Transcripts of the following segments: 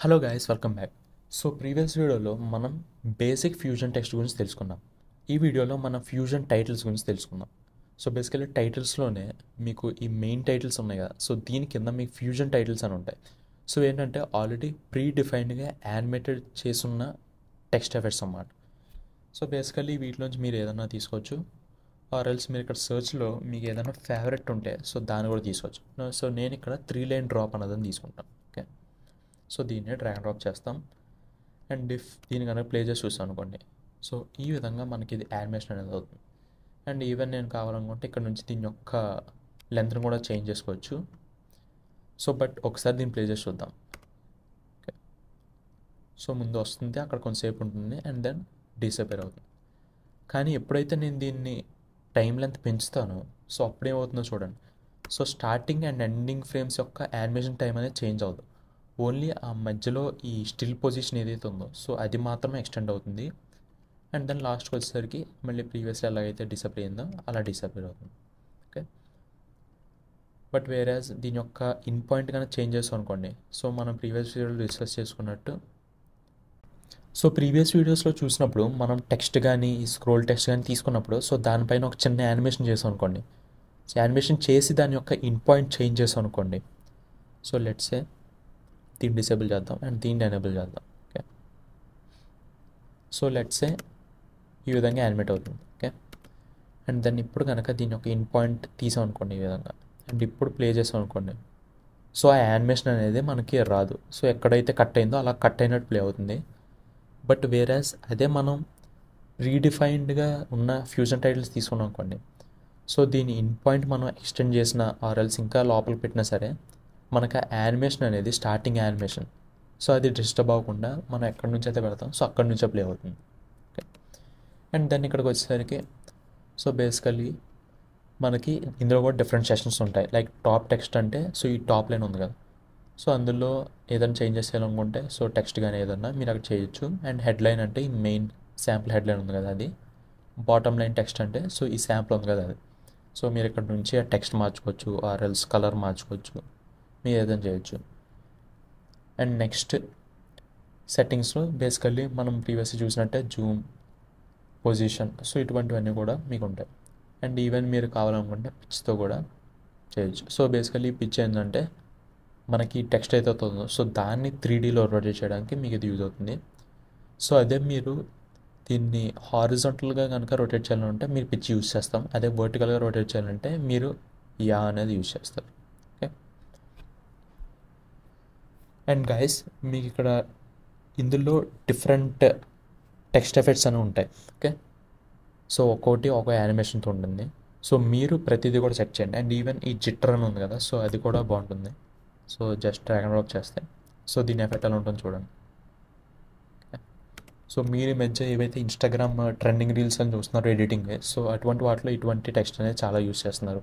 Hello guys, welcome back. So previous వీడియోలో మనం basic fusion text గురించి తెలుసుకున్నాం. ఈ వీడియోలో మనం ఫ్యూజన్ టైటిల్స్ గురించి తెలుసుకుందాం. సో బేసికలీ టైటిల్స్లోనే మీకు ఈ మెయిన్ టైటిల్స్ ఉన్నాయి కదా, సో దీని కింద మీకు ఫ్యూజన్ టైటిల్స్ అని ఉంటాయి. సో ఏంటంటే ఆల్రెడీ ప్రీ డిఫైన్డ్గా యానిమేటెడ్ చేసున్న టెక్స్ట్ ఎఫెక్ట్స్ అన్నమాట. సో బేసికలీ వీటిలోంచి మీరు ఏదైనా తీసుకోవచ్చు, ఆర్ ఎల్స్ మీరు ఇక్కడ సర్చ్లో మీకు ఏదైనా ఫేవరెట్ ఉంటే సో దాన్ని కూడా తీసుకోవచ్చు. సో నేను ఇక్కడ 3 లైన్ డ్రాప్ అన్నదని తీసుకుంటాను. ఓకే, సో దీన్ని డ్రాగ్ అండ్ డ్రాప్ చేస్తాం. అండ్ ఇఫ్ దీని కనుక ప్లే చేసి చూస్తాం అనుకోండి, సో ఈ విధంగా మనకి ఇది యానిమేషన్ అనేది అవుతుంది. అండ్ ఈవెన్ నేను కావాలనుకుంటే ఇక్కడ నుంచి దీని యొక్క లెంత్ని కూడా చేంజ్ చేసుకోవచ్చు. సో బట్ ఒకసారి దీన్ని ప్లే చేసి చూద్దాం. ఓకే, సో ముందు వస్తుంది, అక్కడ కొంతసేపు ఉంటుంది అండ్ దెన్ డిసపేర్ అవుతుంది. కానీ ఎప్పుడైతే నేను దీన్ని టైం లెంత్ పెంచుతానో సో అప్పుడేమవుతుందో చూడండి. So starting and ending frames యొక్క యానిమేషన్ టైం అనేది చేంజ్ అవుతుంది. ఓన్లీ ఆ మధ్యలో ఈ స్టిల్ పొజిషన్ ఏదైతే ఉందో సో అది మాత్రమే ఎక్స్టెండ్ అవుతుంది. అండ్ దెన్ లాస్ట్కి వచ్చేసరికి మళ్ళీ ప్రీవియస్లో ఎలాగైతే డిసపేర్ అయిందో అలా డిసపేర్ అవుతుంది. ఓకే, బట్ వేరేస్ దీని యొక్క ఇన్ పాయింట్ కానీ చేంజ్ చేస్తాం అనుకోండి, సో మనం ప్రీవియస్ వీడియోలో డిస్కస్ చేసుకున్నట్టు, సో ప్రీవియస్ వీడియోస్లో చూసినప్పుడు మనం టెక్స్ట్ కానీ స్క్రోల్ టెక్స్ట్ కానీ తీసుకున్నప్పుడు సో దానిపైన ఒక చిన్న యానిమేషన్ చేసాం అనుకోండి. సో యానిమేషన్ చేసి దాని యొక్క ఇన్ పాయింట్ చేంజ్ చేసాం అనుకోండి, సో లెట్సే దీన్ని డిసేబుల్ చేద్దాం అండ్ దీన్ని ఎనేబుల్ చేద్దాం. ఓకే, సో లెట్సే ఈ విధంగా యానిమేట్ అవుతుంది. ఓకే, అండ్ దెన్ ఇప్పుడు కనుక దీని యొక్క ఇన్ పాయింట్ తీసాం అనుకోండి ఈ విధంగా, అండ్ ఇప్పుడు ప్లే చేసాం అనుకోండి, సో ఆ యానిమేషన్ అనేది మనకి రాదు. సో ఎక్కడైతే కట్ అయిందో అలా కట్ అయినట్టు ప్లే అవుతుంది. బట్ వేరాస్ అదే మనం రీడిఫైన్డ్గా ఉన్న ఫ్యూజన్ టైటిల్స్ తీసుకున్నాం అనుకోండి, సో దీని ఇన్ పాయింట్ మనం ఎక్స్టెండ్ చేసిన ఆర్ఎల్స్ ఇంకా లోపలికి పెట్టినా సరే మనకు ఆ యానిమేషన్ అనేది స్టార్టింగ్ యానిమేషన్, సో అది డిస్టర్బ్ అవ్వకుండా మనం ఎక్కడి నుంచి అయితే పెడతాం సో అక్కడి నుంచే ప్లే అవుతుంది. ఓకే, అండ్ దెన్ ఇక్కడికి వచ్చేసరికి సో బేసికలీ మనకి ఇందులో కూడా డిఫరెంట్ సెషన్స్ ఉంటాయి. లైక్ టాప్ టెక్స్ట్ అంటే సో ఈ టాప్ లైన్ ఉంది కదా, సో అందులో ఏదైనా చేంజెస్ చేయాలనుకుంటే సో టెక్స్ట్ కానీ ఏదన్నా మీరు అక్కడ చేయొచ్చు. అండ్ హెడ్లైన్ అంటే ఈ మెయిన్ శాంపుల్ హెడ్లైన్ ఉంది కదా అది. బాటమ్ లైన్ టెక్స్ట్ అంటే సో ఈ శాంపుల్ ఉంది కదా అది. సో మీరు ఇక్కడ నుంచి ఆ టెక్స్ట్ మార్చుకోవచ్చు, ఆర్ఎల్స్ కలర్ మార్చుకోవచ్చు, మీరు ఏదైనా చేయొచ్చు. అండ్ నెక్స్ట్ సెట్టింగ్స్లో బేసికల్లీ మనం ప్రీవియస్గా చూసినట్టే జూమ్, పొజిషన్, సో ఇటువంటివన్నీ కూడా మీకు ఉంటాయి. అండ్ ఈవెన్ మీరు కావాలనుకుంటే పిచ్తో కూడా చేయొచ్చు. సో బేసికల్లీ పిచ్ ఏంటంటే మనకి టెక్స్ట్ అయితే అవుతుందో సో దాన్ని 3Dలో రొటేట్ చేయడానికి మీకు ఇది యూజ్ అవుతుంది. సో అదే మీరు దీన్ని హారిజాంటల్గా కనుక రొటేట్ చేయాలంటే మీరు పిచ్ యూజ్ చేస్తాం. అదే వర్టికల్గా రొటేట్ చేయాలంటే మీరు యా అనేది యూజ్ చేస్తారు. ఓకే, అండ్ గైస్ మీకు ఇక్కడ ఇందులో డిఫరెంట్ టెక్స్ట్ ఎఫెక్ట్స్ అని ఉంటాయి. ఓకే, సో ఒక్కోటి ఒక యానిమేషన్తో ఉంటుంది. సో మీరు ప్రతిదీ కూడా సెట్ చేయండి. అండ్ ఈవెన్ ఈ జిట్టర్ అని ఉంది కదా, సో అది కూడా బాగుంటుంది. So just drag and drop చేస్తే సో దీని ఎఫెక్ట్ ఎలా ఉంటుందో చూడండి. సో మీరు ఈ మధ్య ఏవైతే ఇన్స్టాగ్రామ్ ట్రెండింగ్ రీల్స్ అని చూస్తున్నారు ఎడిటింగ్, సో అటువంటి వాటిలో ఇటువంటి టెక్స్ట్ అనేది చాలా యూజ్ చేస్తున్నారు.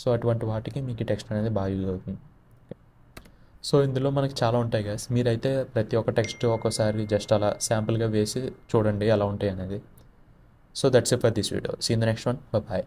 సో అటువంటి వాటికి మీకు ఈ టెక్స్ట్ అనేది బాగా యూజ్ అవుతుంది. సో ఇందులో మనకి చాలా ఉంటాయి గైస్, మీరైతే ప్రతి ఒక్క టెక్స్ట్ ఒకసారి జస్ట్ అలా శాంపుల్గా వేసి చూడండి ఎలా ఉంటాయి అనేది. So that's it for this video. See in the next one. By.